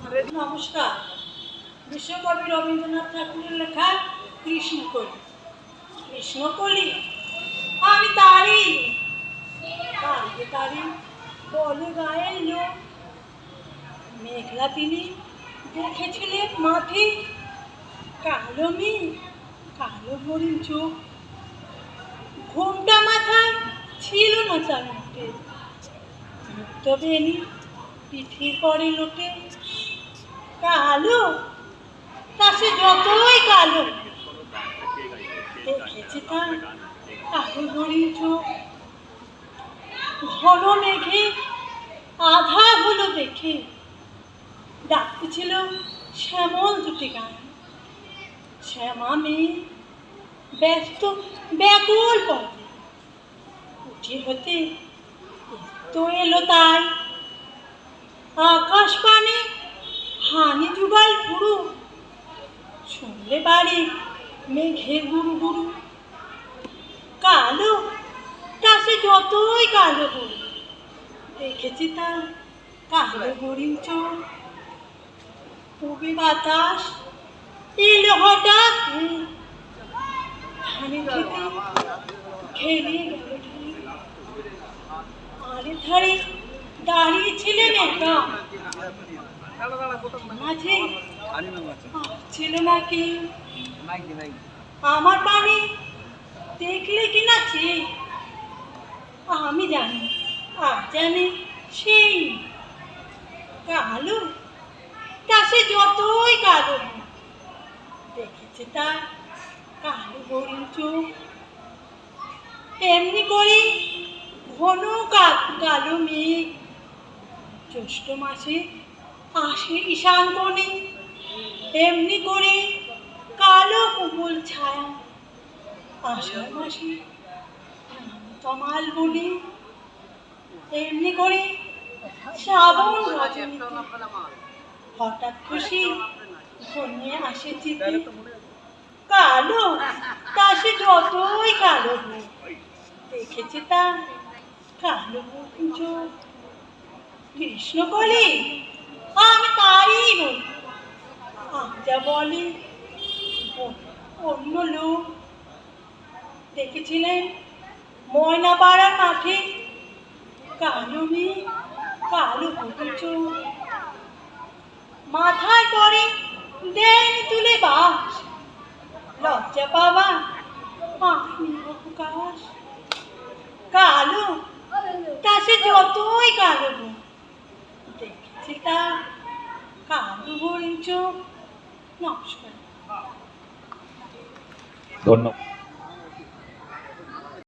নমস্কার। বিশ্বকবি রবীন্দ্রনাথ ঠাকুরের লেখা কৃষ্ণকলি। কৃষ্ণকলি আমি তারি তারি তারি বলে গায়ের লোক। মেঘলা তিনি দেখেছিলেন মাঠে, কালো মেয়ে কালো হরিণ চোখ। ঘোমটা মাথায় ছিল না তার মুখে, মুক্ত বেনি পিঠির পরে লোটে। কালো তা সে যতই কালো, দেখেছি তার কালো হরিণ চোখ। ঘন মেঘে আধা হলো দেখে, ডাকতেছিল শ্যামল দুটি গান। শ্যামা মেয়ে ব্যস্ত ব্যাকুল পথে, কুটির হতে তো এলো তাই। আকাশ পানে হানি যুগাল পুরু, শুনলে বাড়ি মেঘের গুরু গুরু। কালো তা সে যতই কালো হোক, দেখেছি তার কালো হরিণ চোখ। পুবে বাতাস এলো হঠাৎ, ধানের খেতে খেলিয়ে গেল ঢেউ। আরে ধারে দাঁড়িয়েছিলেন একা, মাঝে ছিল না কেউ। আমার পানে দেখলে কিনা চেয়ে, আমি জানি আর জানি সেই। কালো তা সে যতই কালো, দেখেছে তার কালো হরিণ চোখ। এমনি করে ঘন কালো মেঘ জ্যৈষ্ঠ মাসে আসে ঈশান কোণে। এমনি করে কালো কোমল ছায়া আষাঢ় মাসে তমাল বনে। এমনি করে শ্রাবণ রজনীতে হঠাৎ খুশি ঘনিয়ে আসে চিতে। কালো তা সে যতই কালো হোক, দেখেছে তার কালো হরিণ চোখ। কৃষ্ণকলি আমি তারই বলি, যা বলে অন্য লোক। দেখেছিলেন ময়নাপাড়ার মাঠে কালো মেয়ে কালো হরিণ চোখ। মাথায় পরে দেয়নি তুলে বাস, লজ্জা পাওয়া অবকাশ। কালো তা সে যতই কালো হোক, দেখেছি তার কালো হরিণ চোখ। নমস্কার। ধন্যবাদ।